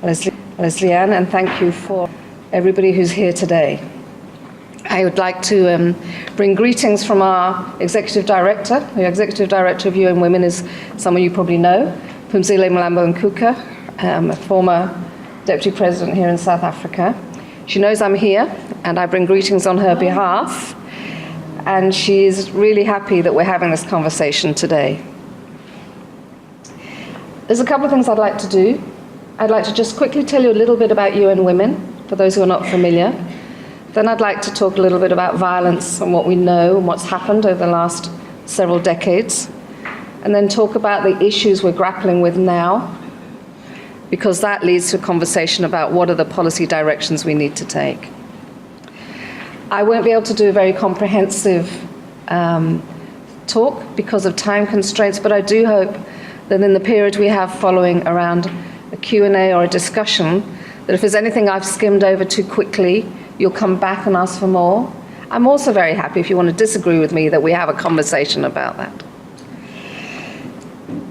Leslie Ann, and thank you for everybody who's here today. I would like to bring greetings from our Executive Director. The Executive Director of UN Women is someone you probably know, Phumzile Mlambo Nkuka, a former Deputy President here in South Africa. She knows I'm here, and I bring greetings on her behalf, and she's really happy that we're having this conversation today. There's a couple of things I'd like to do. I'd like to just quickly tell you a little bit about UN Women, for those who are not familiar. Then I'd like to talk a little bit about violence and what we know and what's happened over the last several decades. And then talk about the issues we're grappling with now, because that leads to a conversation about what are the policy directions we need to take. I won't be able to do a very comprehensive talk because of time constraints, but I do hope that in the period we have following around a Q&A or a discussion, that if there's anything I've skimmed over too quickly, you'll come back and ask for more. I'm also very happy, if you want to disagree with me, that we have a conversation about that.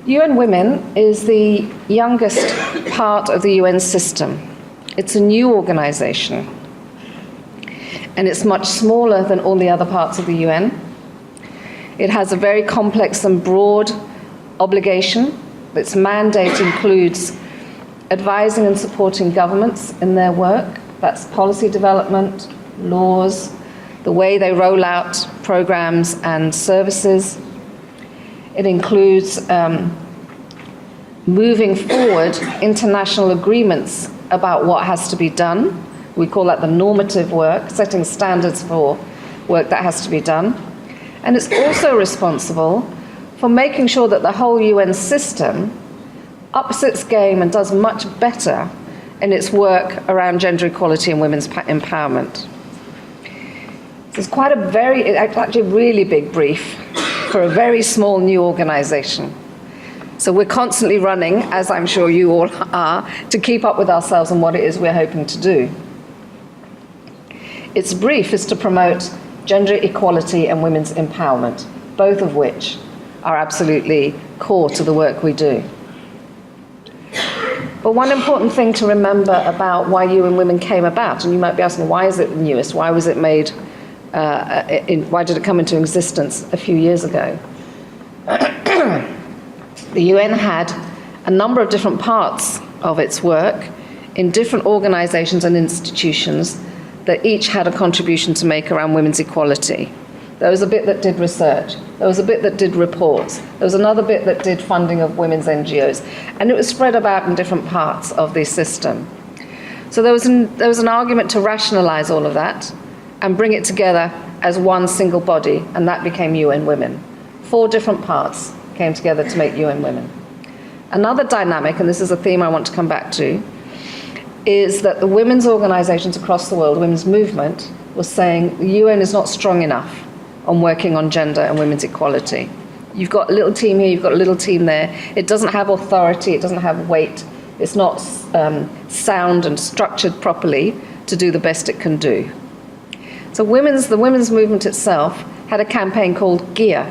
UN Women is the youngest part of the UN system. It's a new organization, and it's much smaller than all the other parts of the UN. It has a very complex and broad obligation. Its mandate includes advising and supporting governments in their work. That's policy development, laws, the way they roll out programs and services. It includes moving forward international agreements about what has to be done. We call that the normative work, setting standards for work that has to be done. And it's also responsible for making sure that the whole UN system ups its game and does much better in its work around gender equality and women's empowerment. It's quite actually a really big brief for a very small new organization. So we're constantly running, as I'm sure you all are, to keep up with ourselves and what it is we're hoping to do. Its brief is to promote gender equality and women's empowerment, both of which are absolutely core to the work we do. But one important thing to remember about why UN Women came about, and you might be asking, why is it the newest? Why was it made, why did it come into existence a few years ago? The UN had a number of different parts of its work in different organizations and institutions that each had a contribution to make around women's equality. There was a bit that did research. There was a bit that did reports. There was another bit that did funding of women's NGOs. And it was spread about in different parts of the system. So there was an argument to rationalize all of that and bring it together as one single body, and that became UN Women. 4 different parts came together to make UN Women. Another dynamic, and this is a theme I want to come back to, is that the women's organizations across the world, the women's movement, was saying the UN is not strong enough on working on gender and women's equality. You've got a little team here, you've got a little team there. It doesn't have authority, it doesn't have weight. It's not sound and structured properly to do the best it can do. So the women's movement itself had a campaign called GEAR,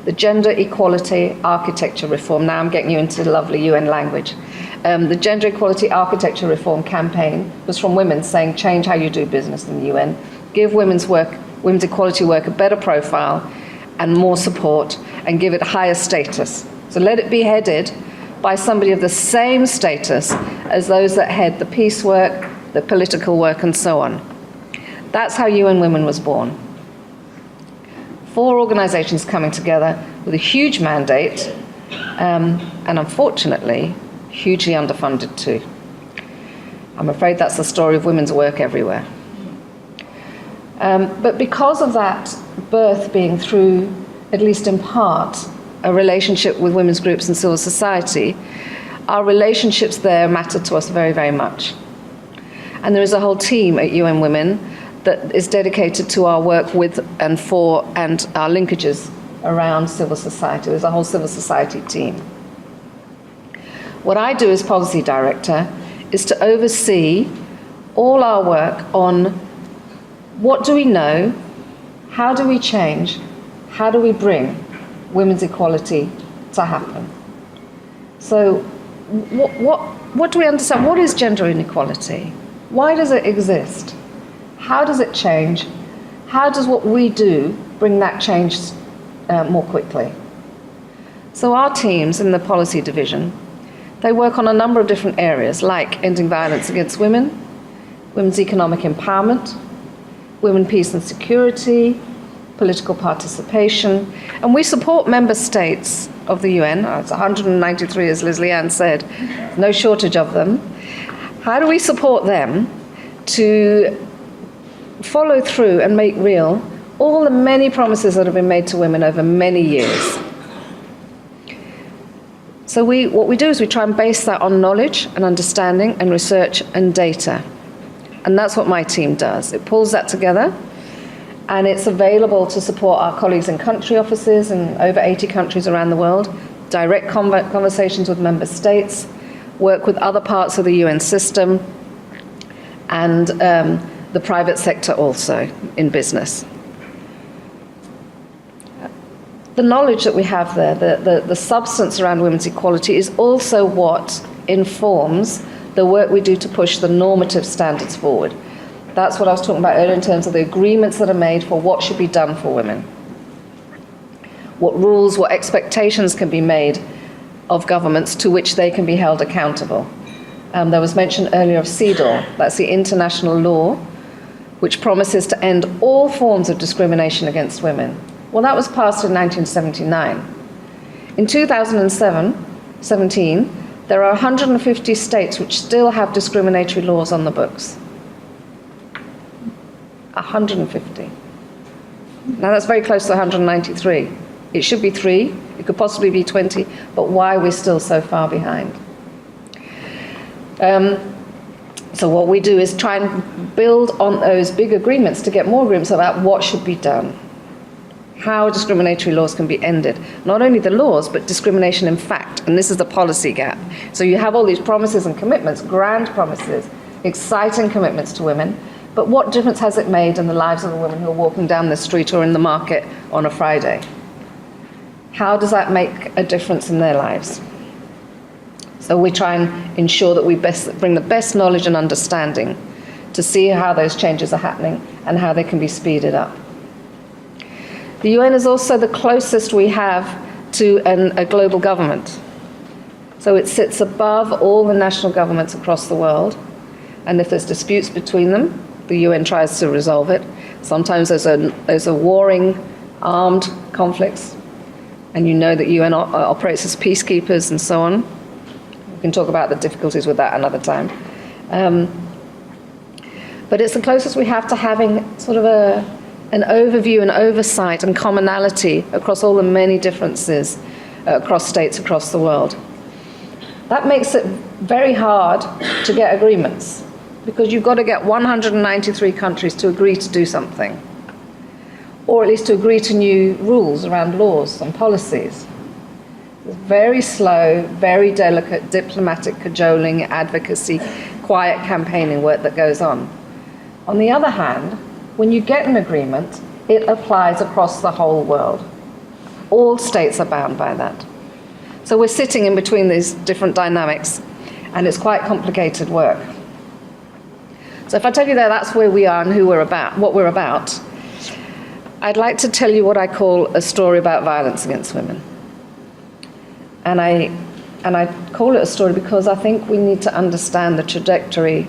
the Gender Equality Architecture Reform. Now I'm getting you into the lovely UN language. The Gender Equality Architecture Reform campaign was from women saying, change how you do business in the UN, give women's equality work a better profile and more support, and give it higher status. So let it be headed by somebody of the same status as those that head the peace work, the political work, and so on. That's how UN Women was born. 4 organizations coming together with a huge mandate, and unfortunately, hugely underfunded too. I'm afraid that's the story of women's work everywhere. But because of that birth being through, at least in part, a relationship with women's groups and civil society, our relationships there matter to us very, very much. And there is a whole team at UN Women that is dedicated to our work with and for and our linkages around civil society. There's a whole civil society team. What I do as policy director is to oversee all our work on what do we know, how do we change, how do we bring women's equality to happen. So what do we understand? What is gender inequality? Why does it exist? How does it change? How does what we do bring that change more quickly? So our teams in the policy division, they work on a number of different areas, like ending violence against women, women's economic empowerment, women, peace and security, political participation, and we support member states of the UN. It's 193, as Leslie Ann said, no shortage of them. How do we support them to follow through and make real all the many promises that have been made to women over many years? So what we do is we try and base that on knowledge and understanding and research and data. And that's what my team does. It pulls that together, and it's available to support our colleagues in country offices in over 80 countries around the world, direct conversations with member states, work with other parts of the UN system, and the private sector also in business. The knowledge that we have there, the substance around women's equality, is also what informs the work we do to push the normative standards forward. That's what I was talking about earlier in terms of the agreements that are made for what should be done for women. What rules, what expectations can be made of governments to which they can be held accountable. There was mention earlier of CEDAW, that's the international law, which promises to end all forms of discrimination against women. Well, that was passed in 1979. In 2017, there are 150 states which still have discriminatory laws on the books. 150. Now that's very close to 193. It should be 3, it could possibly be 20, but why are we still so far behind? So what we do is try and build on those big agreements to get more agreements about what should be done, how discriminatory laws can be ended. Not only the laws, but discrimination in fact, and this is the policy gap. So you have all these promises and commitments, grand promises, exciting commitments to women, but what difference has it made in the lives of the women who are walking down the street or in the market on a Friday? How does that make a difference in their lives? So we try and ensure that we bring the best knowledge and understanding to see how those changes are happening and how they can be speeded up. The UN is also the closest we have to a global government. So it sits above all the national governments across the world, and if there's disputes between them, the UN tries to resolve it. Sometimes there's a warring, armed conflicts, and you know that UN operates as peacekeepers and so on. We can talk about the difficulties with that another time. But it's the closest we have to having sort of an overview and oversight and commonality across all the many differences across states across the world. That makes it very hard to get agreements, because you've got to get 193 countries to agree to do something, or at least to agree to new rules around laws and policies. It's very slow, very delicate diplomatic cajoling, advocacy, quiet campaigning work that goes on. On the other hand, when you get an agreement, it applies across the whole world. All states are bound by that. So we're sitting in between these different dynamics, and it's quite complicated work. So if I tell you that's where we are and who we're about, what we're about, I'd like to tell you what I call a story about violence against women. And I call it a story because I think we need to understand the trajectory,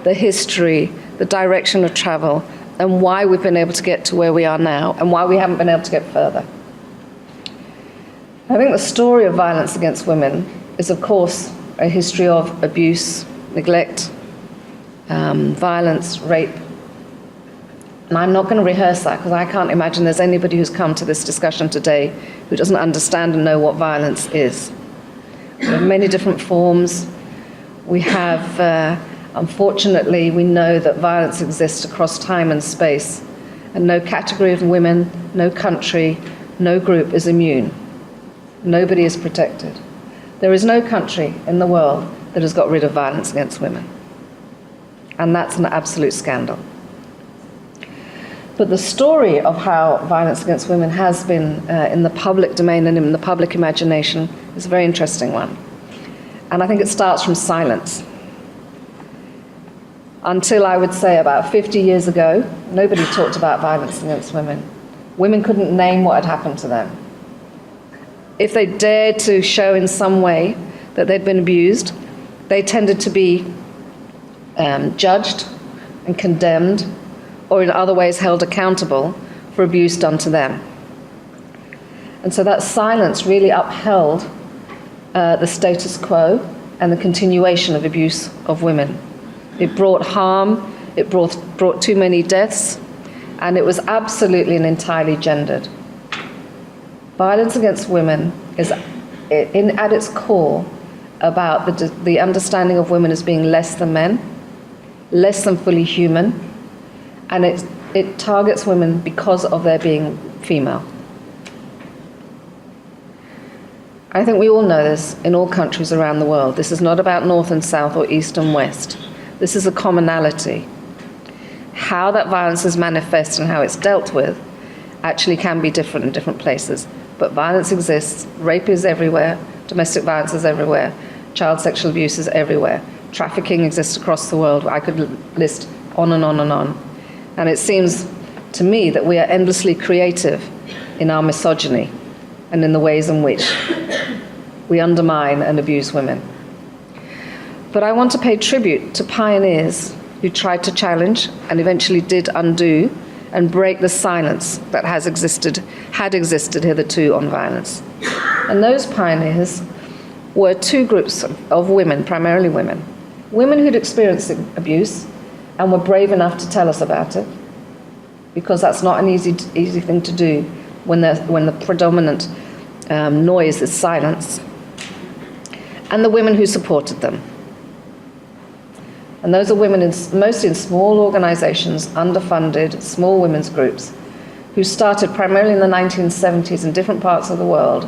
the history, the direction of travel, and why we've been able to get to where we are now, and why we haven't been able to get further. I think the story of violence against women is, of course, a history of abuse, neglect, violence, rape. And I'm not going to rehearse that, because I can't imagine there's anybody who's come to this discussion today who doesn't understand and know what violence is. We have many different forms. We have, unfortunately, we know that violence exists across time and space, and no category of women, no country, no group is immune. Nobody is protected. There is no country in the world that has got rid of violence against women. And that's an absolute scandal. But the story of how violence against women has been in the public domain and in the public imagination is a very interesting one. And I think it starts from silence. Until I would say about 50 years ago, nobody talked about violence against women. Women couldn't name what had happened to them. If they dared to show in some way that they'd been abused, they tended to be judged and condemned, or in other ways held accountable for abuse done to them. And so that silence really upheld the status quo and the continuation of abuse of women. It brought harm, it brought too many deaths, and it was absolutely and entirely gendered. Violence against women is, at its core, about the understanding of women as being less than men, less than fully human, and it targets women because of their being female. I think we all know this in all countries around the world. This is not about North and South or East and West. This is a commonality. How that violence is manifest and how it's dealt with actually can be different in different places. But violence exists, rape is everywhere, domestic violence is everywhere, child sexual abuse is everywhere, trafficking exists across the world. I could list on and on and on. And it seems to me that we are endlessly creative in our misogyny and in the ways in which we undermine and abuse women. But I want to pay tribute to pioneers who tried to challenge and eventually did undo and break the silence that had existed hitherto on violence. And those pioneers were two groups of women, primarily women. Women who'd experienced abuse and were brave enough to tell us about it, because that's not an easy thing to do when the predominant noise is silence. And the women who supported them. And those are women mostly in small organizations, underfunded, small women's groups, who started primarily in the 1970s in different parts of the world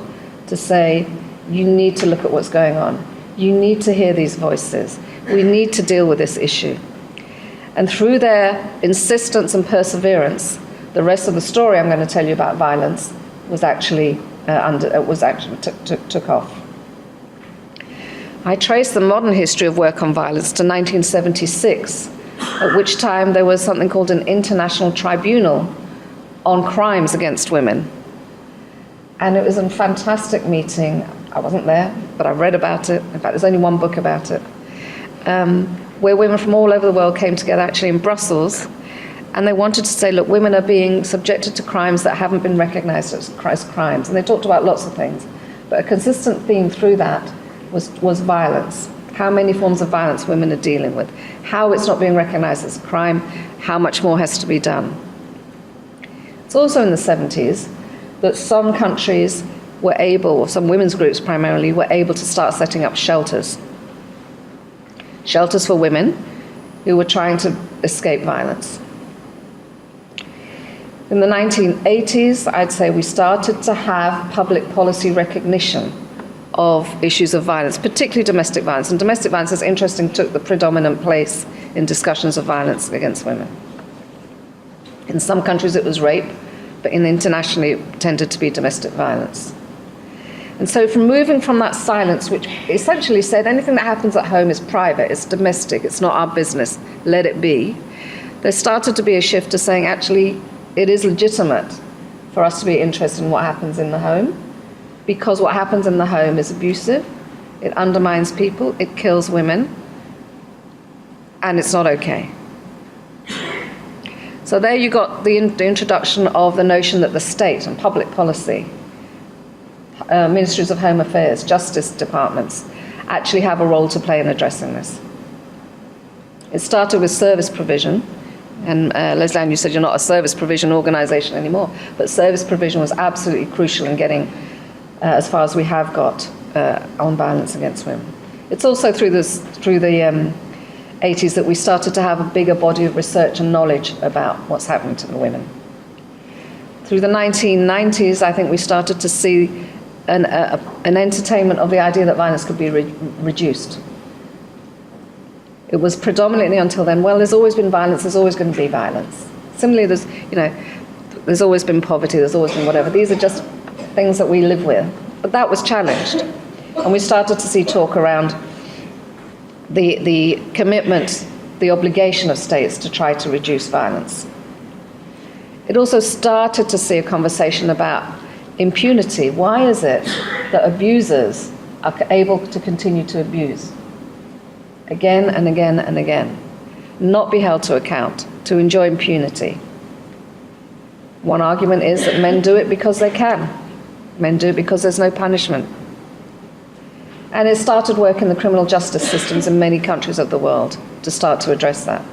to say, you need to look at what's going on. You need to hear these voices. We need to deal with this issue. And through their insistence and perseverance, the rest of the story I'm going to tell you about violence was actually took off. I trace the modern history of work on violence to 1976, at which time there was something called an International Tribunal on crimes against women. And it was a fantastic meeting. I wasn't there, but I read about it. In fact, there's only one book about it, where women from all over the world came together, actually in Brussels, and they wanted to say, look, women are being subjected to crimes that haven't been recognized as crimes. And they talked about lots of things. But a consistent theme through that was violence. How many forms of violence women are dealing with. How it's not being recognized as a crime. How much more has to be done. It's also in the 70s that some countries were able, or some women's groups primarily, were able to start setting up shelters. Shelters for women who were trying to escape violence. In the 1980s, I'd say we started to have public policy recognition of issues of violence, particularly domestic violence. And domestic violence, is interesting, took the predominant place in discussions of violence against women. In some countries it was rape, but internationally it tended to be domestic violence. And so from moving from that silence, which essentially said anything that happens at home is private, it's domestic, it's not our business, let it be, there started to be a shift to saying actually it is legitimate for us to be interested in what happens in the home, because what happens in the home is abusive, it undermines people, it kills women, and it's not okay. So there you got the introduction of the notion that the state and public policy, ministries of home affairs, justice departments, actually have a role to play in addressing this. It started with service provision, and Leslie, you said you're not a service provision organisation anymore, but service provision was absolutely crucial in getting as far as we have got on violence against women. It's also through the 80s that we started to have a bigger body of research and knowledge about what's happening to the women. Through the 1990s, I think we started to see an entertainment of the idea that violence could be reduced. It was predominantly until then, well, there's always been violence, there's always going to be violence. Similarly, there's always been poverty, there's always been whatever. These are just things that we live with. But that was challenged. And we started to see talk around the commitment, the obligation of states to try to reduce violence. It also started to see a conversation about impunity. Why is it that abusers are able to continue to abuse again and again and again, not be held to account, to enjoy impunity? One argument is that men do it because they can. Men do it because there's no punishment. And it started work in the criminal justice systems in many countries of the world to start to address that.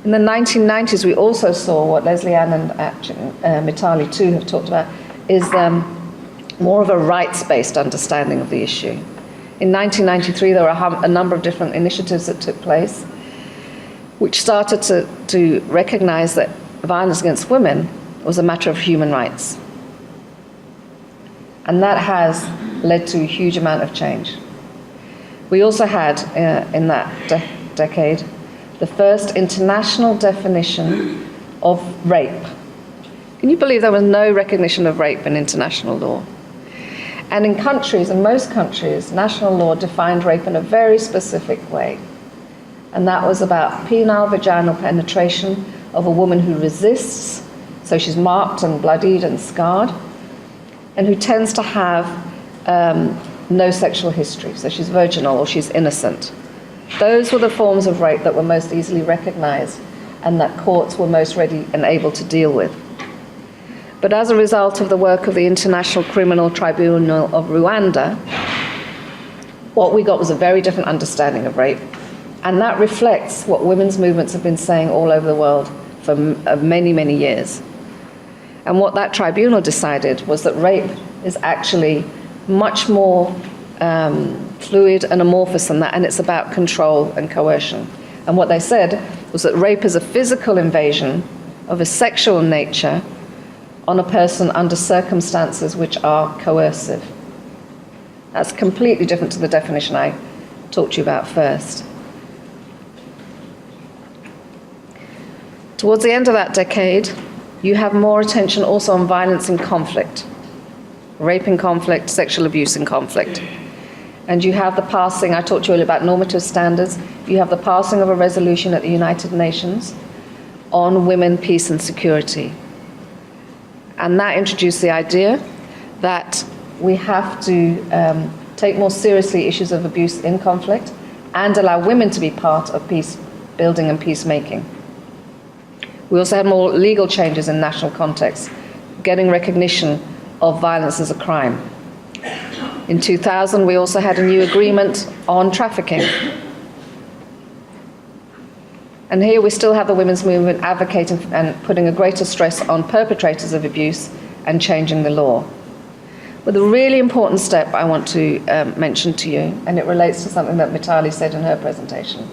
In the 1990s, we also saw what Leslie Ann and Mitali too have talked about, is more of a rights-based understanding of the issue. In 1993, there were a number of different initiatives that took place, which started to recognize that violence against women was a matter of human rights. And that has led to a huge amount of change. We also had, in that decade, the first international definition of rape. Can you believe there was no recognition of rape in international law? And in most countries, national law defined rape in a very specific way. And that was about penile vaginal penetration of a woman who resists, so she's marked and bloodied and scarred, and who tends to have no sexual history, so she's virginal or she's innocent. Those were the forms of rape that were most easily recognized and that courts were most ready and able to deal with. But as a result of the work of the International Criminal Tribunal of Rwanda, what we got was a very different understanding of rape, and that reflects what women's movements have been saying all over the world for many, many years. And what that tribunal decided was that rape is actually much more fluid and amorphous than that, and it's about control and coercion. And what they said was that rape is a physical invasion of a sexual nature on a person under circumstances which are coercive. That's completely different to the definition I talked to you about first. Towards the end of that decade, you have more attention also on violence in conflict, rape in conflict, sexual abuse in conflict. And you have the passing, I talked to you earlier about normative standards, you have the passing of a resolution at the United Nations on women, peace and security. And that introduced the idea that we have to take more seriously issues of abuse in conflict and allow women to be part of peace building and peacemaking. We also had more legal changes in national contexts, getting recognition of violence as a crime. In 2000, we also had a new agreement on trafficking. And here we still have the women's movement advocating and putting a greater stress on perpetrators of abuse and changing the law. But the really important step I want to mention to you, and it relates to something that Mitali said in her presentation,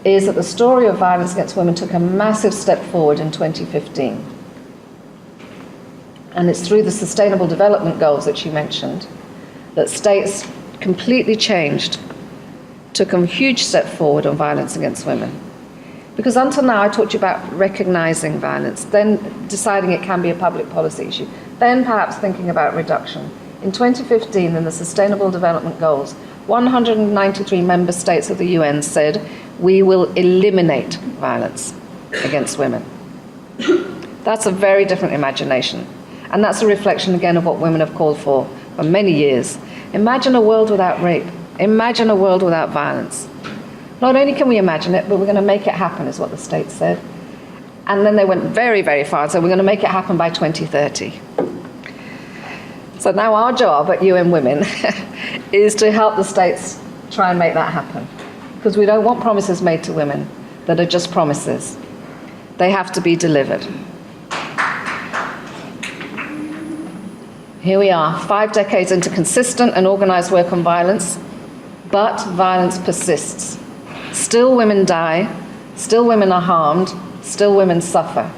is that the story of violence against women took a massive step forward in 2015. And it's through the Sustainable Development Goals that she mentioned that states completely changed, took a huge step forward on violence against women. Because until now I talked to you about recognizing violence, then deciding it can be a public policy issue, then perhaps thinking about reduction. In 2015, in the Sustainable Development Goals, 193 member states of the UN said, we will eliminate violence against women. That's a very different imagination. And that's a reflection again of what women have called for many years. Imagine a world without rape. Imagine a world without violence. Not only can we imagine it, but we're going to make it happen, is what the states said. And then they went very, very far and said, we're going to make it happen by 2030. So now our job at UN Women is to help the states try and make that happen. Because we don't want promises made to women that are just promises. They have to be delivered. Here we are, 5 decades into consistent and organized work on violence, but violence persists. Still women die, still women are harmed, still women suffer.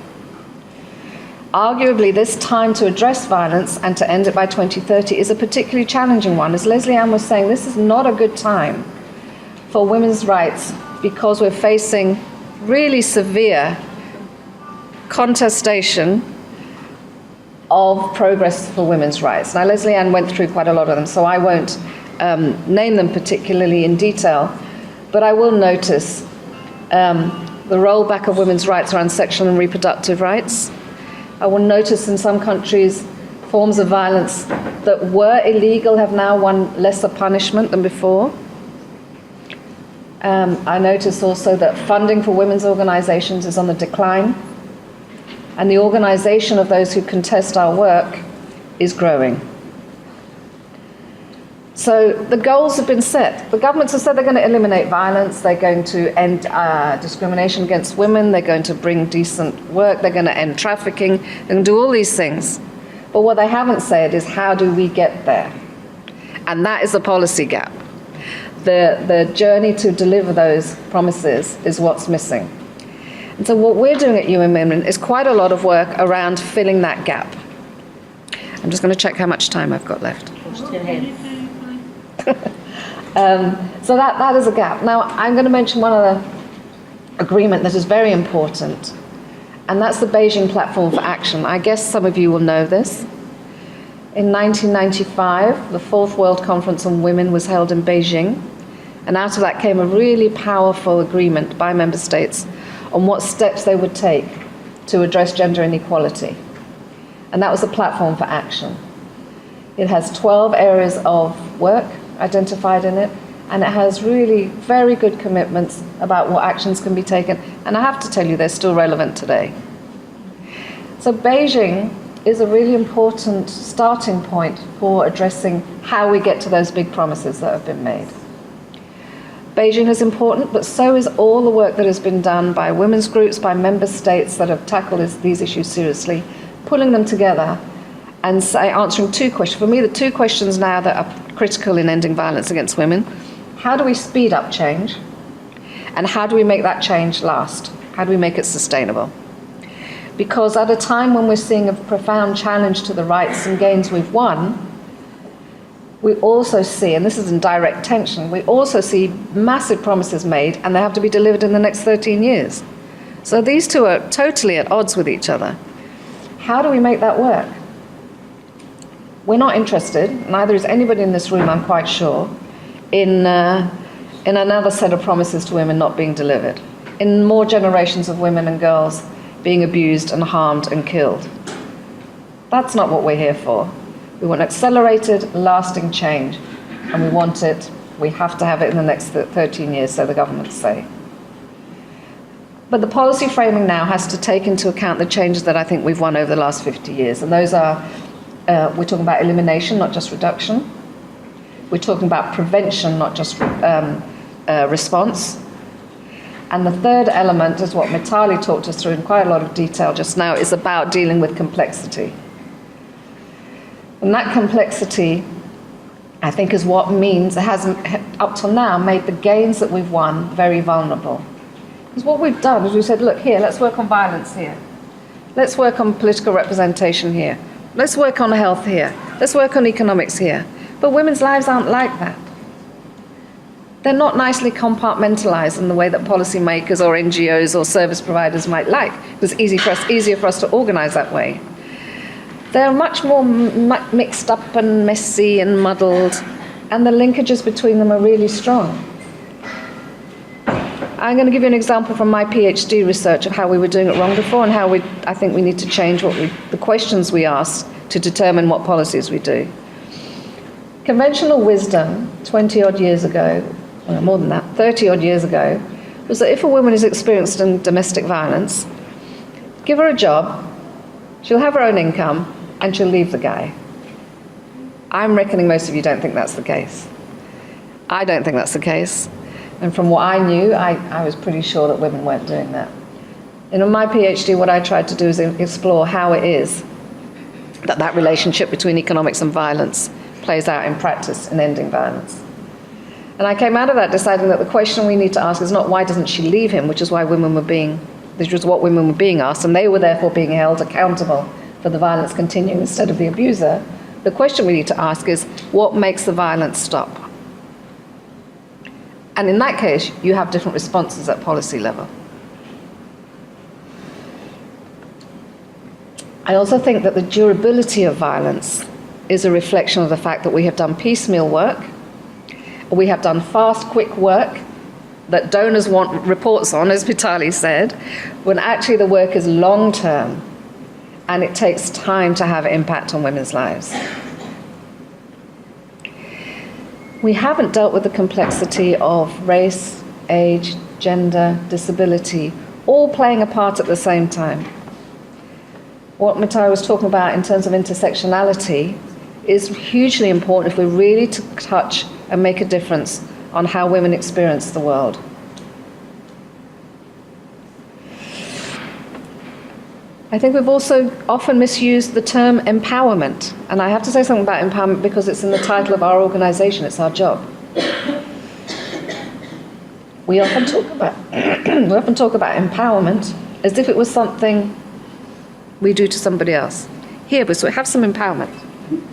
Arguably, this time to address violence and to end it by 2030 is a particularly challenging one. As Leslie Ann was saying, this is not a good time for women's rights because we're facing really severe contestation of progress for women's rights. Now, Leslie Ann went through quite a lot of them, so I won't name them particularly in detail, but I will notice the rollback of women's rights around sexual and reproductive rights. I will notice in some countries forms of violence that were illegal have now won lesser punishment than before. I notice also that funding for women's organizations is on the decline, and the organization of those who contest our work is growing. So the goals have been set. The governments have said they're going to eliminate violence, they're going to end discrimination against women, they're going to bring decent work, they're going to end trafficking, they're going to do all these things. But what they haven't said is, how do we get there? And that is the policy gap. The journey to deliver those promises is what's missing. And so what we're doing at UN Women is quite a lot of work around filling that gap. I'm just going to check how much time I've got left. So that is a gap. Now, I'm going to mention one other agreement that is very important, and that's the Beijing Platform for Action. I guess some of you will know this. In 1995, the Fourth World Conference on Women was held in Beijing, and out of that came a really powerful agreement by member states on what steps they would take to address gender inequality. And that was the Platform for Action. It has 12 areas of work identified in it, and it has really very good commitments about what actions can be taken. And I have to tell you, they're still relevant today. So Beijing is a really important starting point for addressing how we get to those big promises that have been made. Beijing is important, but so is all the work that has been done by women's groups, by member states that have tackled these issues seriously, pulling them together and answering two questions. For me, the two questions now that are critical in ending violence against women: how do we speed up change? And how do we make that change last? How do we make it sustainable? Because at a time when we're seeing a profound challenge to the rights and gains we've won, we also see, and this is in direct tension, we also see massive promises made, and they have to be delivered in the next 13 years. So these two are totally at odds with each other. How do we make that work? We're not interested, neither is anybody in this room, I'm quite sure, in another set of promises to women not being delivered, in more generations of women and girls being abused and harmed and killed. That's not what we're here for. We want accelerated, lasting change, and we want it, we have to have it in the next 13 years, so the governments say. But the policy framing now has to take into account the changes that I think we've won over the last 50 years, and those are, we're talking about elimination, not just reduction. We're talking about prevention, not just response. And the third element is what Mitali talked us through in quite a lot of detail just now, is about dealing with complexity. And that complexity, I think, is what means it hasn't, up till now, made the gains that we've won very vulnerable. Because what we've done is we've said, look, here, let's work on violence here. Let's work on political representation here. Let's work on health here. Let's work on economics here. But women's lives aren't like that. They're not nicely compartmentalized in the way that policymakers or NGOs or service providers might like. It's easier for us to organize that way. They're much more mixed up and messy and muddled, and the linkages between them are really strong. I'm going to give you an example from my PhD research of how we were doing it wrong before, and how I think we need to change the questions we ask to determine what policies we do. Conventional wisdom 20-odd years ago, well, more than that, 30-odd years ago, was that if a woman is experiencing domestic violence, give her a job, she'll have her own income, and she'll leave the guy. I'm reckoning most of you don't think that's the case. I don't think that's the case. And from what I knew, I was pretty sure that women weren't doing that. And in my PhD, what I tried to do is explore how it is that relationship between economics and violence plays out in practice in ending violence. And I came out of that deciding that the question we need to ask is not why doesn't she leave him, which is what women were being asked, and they were therefore being held accountable for the violence continuing instead of the abuser. The question we need to ask is, what makes the violence stop? And in that case, you have different responses at policy level. I also think that the durability of violence is a reflection of the fact that we have done piecemeal work We have done fast, quick work that donors want reports on, as Vitali said, when actually the work is long-term and it takes time to have impact on women's lives. We haven't dealt with the complexity of race, age, gender, disability, all playing a part at the same time. What Matai was talking about in terms of intersectionality is hugely important if we're really to touch and make a difference on how women experience the world. I think we've also often misused the term empowerment. And I have to say something about empowerment because it's in the title of our organization, it's our job. We often talk about empowerment as if it was something we do to somebody else. Here, we have some empowerment.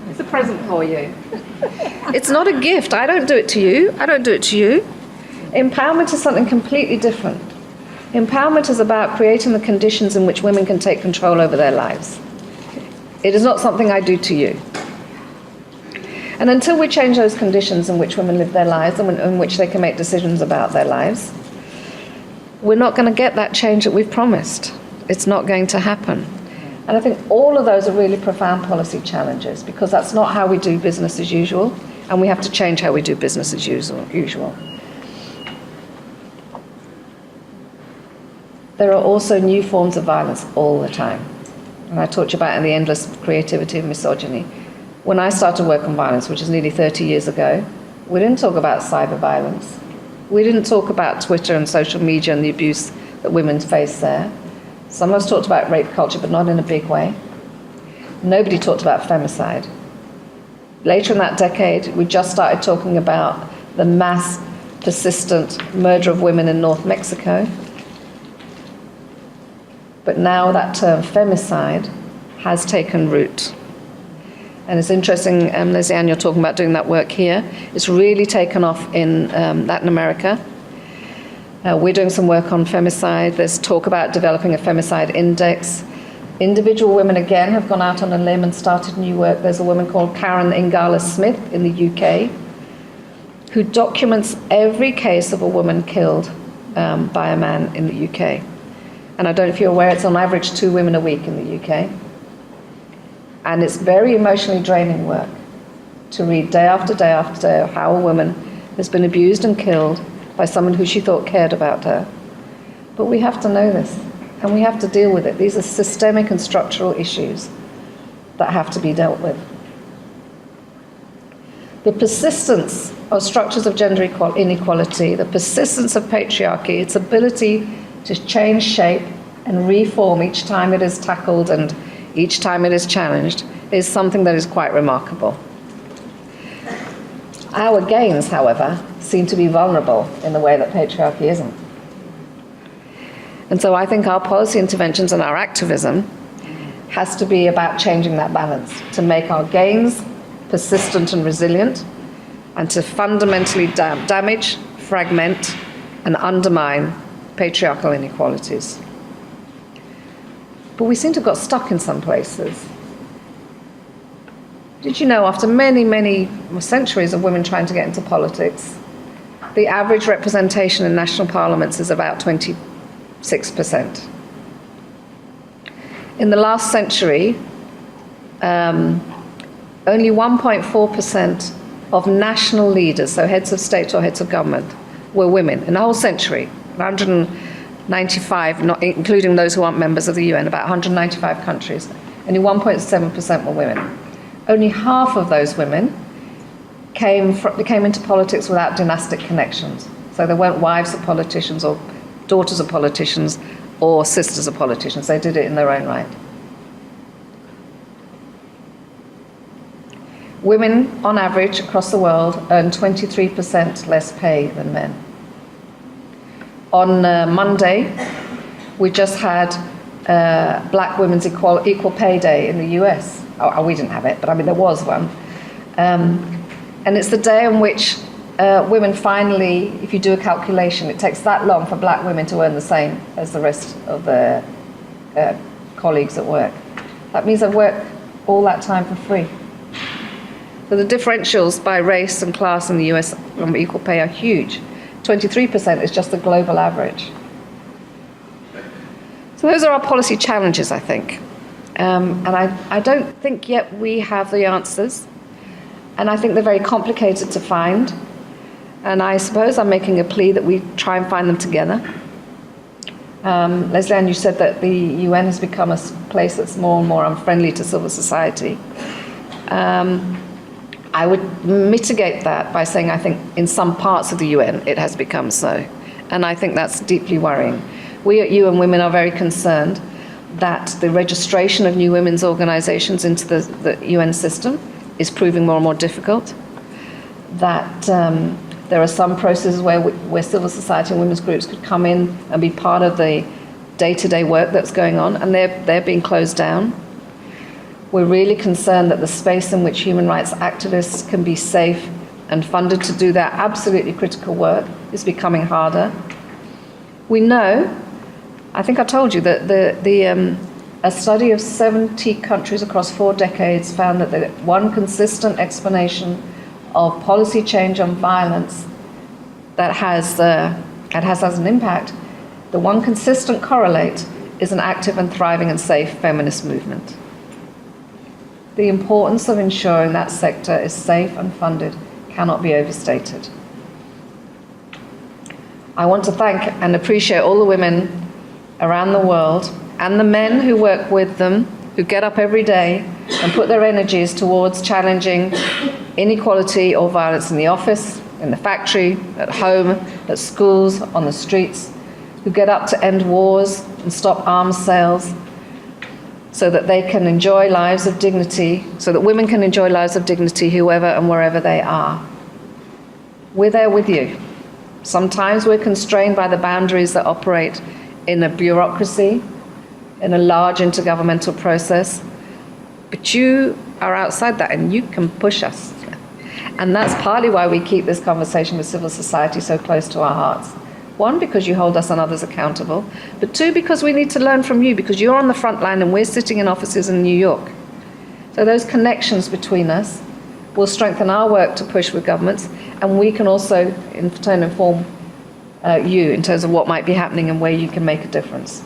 It's a present for you. It's not a gift. I don't do it to you. I don't do it to you. Empowerment is something completely different. Empowerment is about creating the conditions in which women can take control over their lives. It is not something I do to you. And until we change those conditions in which women live their lives and in which they can make decisions about their lives, we're not going to get that change that we've promised. It's not going to happen. And I think all of those are really profound policy challenges because that's not how we do business as usual, and we have to change how we do business as usual. There are also new forms of violence all the time. And I talked to you about in the endless creativity of misogyny. When I started work on violence, which is nearly 30 years ago, we didn't talk about cyber violence. We didn't talk about Twitter and social media and the abuse that women face there. Some of us talked about rape culture, but not in a big way. Nobody talked about femicide. Later in that decade, we just started talking about the mass, persistent murder of women in North Mexico. But now that term femicide has taken root. And it's interesting, Lisanne, you're talking about doing that work here. It's really taken off in Latin America. We're doing some work on femicide. There's talk about developing a femicide index. Individual women, again, have gone out on a limb and started new work. There's a woman called Karen Ingala-Smith in the UK who documents every case of a woman killed by a man in the UK. And I don't know if you're aware, it's on average 2 women a week in the UK. And it's very emotionally draining work to read day after day after day of how a woman has been abused and killed by someone who she thought cared about her. But we have to know this, and we have to deal with it. These are systemic and structural issues that have to be dealt with. The persistence of structures of gender inequality, the persistence of patriarchy, its ability to change shape and reform each time it is tackled and each time it is challenged, is something that is quite remarkable. Our gains, however, seem to be vulnerable in the way that patriarchy isn't. And so I think our policy interventions and our activism has to be about changing that balance, to make our gains persistent and resilient, and to fundamentally damage, fragment, and undermine patriarchal inequalities. But we seem to have got stuck in some places. Did you know, after many, many centuries of women trying to get into politics, the average representation in national parliaments is about 26%. In the last century, only 1.4% of national leaders, so heads of state or heads of government, were women. In the whole century, 195, not including those who aren't members of the UN, about 195 countries, only 1.7% were women. Only half of those women came into politics without dynastic connections. So they weren't wives of politicians or daughters of politicians or sisters of politicians. They did it in their own right. Women, on average, across the world, earn 23% less pay than men. On Monday, we just had Black Women's Equal Pay Day in the US. Oh, we didn't have it, but I mean, there was one. And it's the day on which women finally, if you do a calculation, it takes that long for black women to earn the same as the rest of their colleagues at work. That means they work all that time for free. But the differentials by race and class in the US on equal pay are huge. 23% is just the global average. So those are our policy challenges, I think. And I don't think yet we have the answers. And I think they're very complicated to find. And I suppose I'm making a plea that we try and find them together. Leslie Ann, you said that the UN has become a place that's more and more unfriendly to civil society. I would mitigate that by saying I think in some parts of the UN it has become so. And I think that's deeply worrying. We at UN Women are very concerned that the registration of new women's organizations into the UN system is proving more and more difficult, that there are some processes where civil society and women's groups could come in and be part of the day-to-day work that's going on, and they're being closed down. We're really concerned that the space in which human rights activists can be safe and funded to do their absolutely critical work is becoming harder. We know, I think I told you, that a study of 70 countries across 4 decades found that the one consistent explanation of policy change on violence that has an impact, the one consistent correlate is an active and thriving and safe feminist movement. The importance of ensuring that sector is safe and funded cannot be overstated. I want to thank and appreciate all the women around the world and the men who work with them, who get up every day and put their energies towards challenging inequality or violence in the office, in the factory, at home, at schools, on the streets, who get up to end wars and stop arms sales so that they can enjoy lives of dignity, so that women can enjoy lives of dignity whoever and wherever they are. We're there with you. Sometimes we're constrained by the boundaries that operate in a bureaucracy, in a large intergovernmental process, but you are outside that and you can push us. And that's partly why we keep this conversation with civil society so close to our hearts. 1, because you hold us and others accountable, but 2, because we need to learn from you, because you're on the front line and we're sitting in offices in New York. So those connections between us will strengthen our work to push with governments, and we can also in turn inform you in terms of what might be happening and where you can make a difference.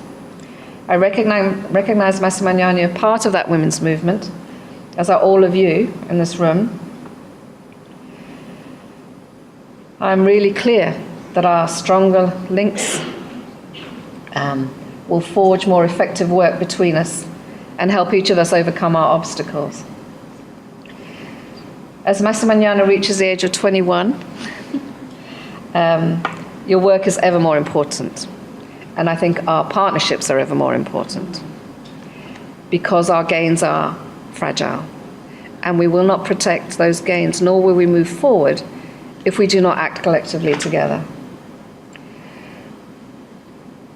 I recognize Masimanyane as part of that women's movement, as are all of you in this room. I'm really clear that our stronger links will forge more effective work between us and help each of us overcome our obstacles. As Masimanyane reaches the age of 21, your work is ever more important. And I think our partnerships are ever more important because our gains are fragile. And we will not protect those gains, nor will we move forward if we do not act collectively together.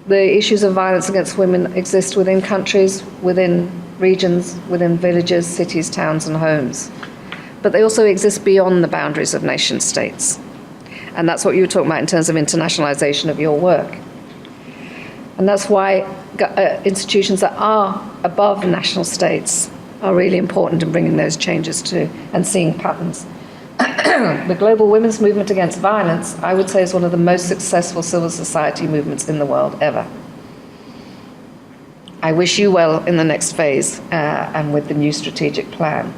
The issues of violence against women exist within countries, within regions, within villages, cities, towns, and homes. But they also exist beyond the boundaries of nation states. And that's what you were talking about in terms of internationalization of your work. And that's why institutions that are above national states are really important in bringing those changes to and seeing patterns. The global women's movement against violence, I would say, is one of the most successful civil society movements in the world ever. I wish you well in the next phase and with the new strategic plan.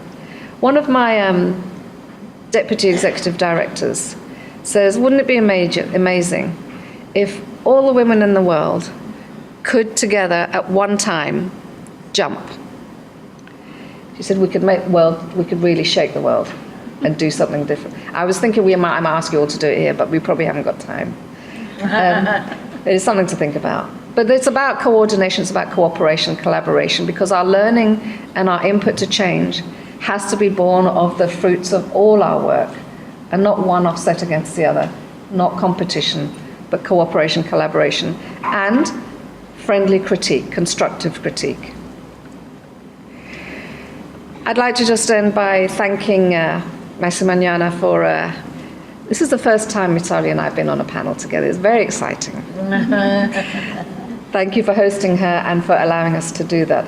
One of my deputy executive directors says, wouldn't it be amazing if all the women in the world could together at one time jump? She said we could really shake the world and do something different. I was thinking I might ask you all to do it here, but we probably haven't got time. It is something to think about. But it's about coordination, it's about cooperation, collaboration, because our learning and our input to change has to be born of the fruits of all our work, and not one offset against the other, not competition, but cooperation, collaboration, and friendly critique, constructive critique. I'd like to just end by thanking Masimanyane for, this is the first time Mitali and I have been on a panel together. It's very exciting. Thank you for hosting her and for allowing us to do that.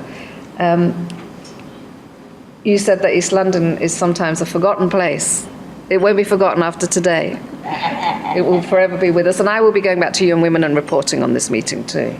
You said that East London is sometimes a forgotten place. It won't be forgotten after today. It will forever be with us. And I will be going back to Young Women and reporting on this meeting too.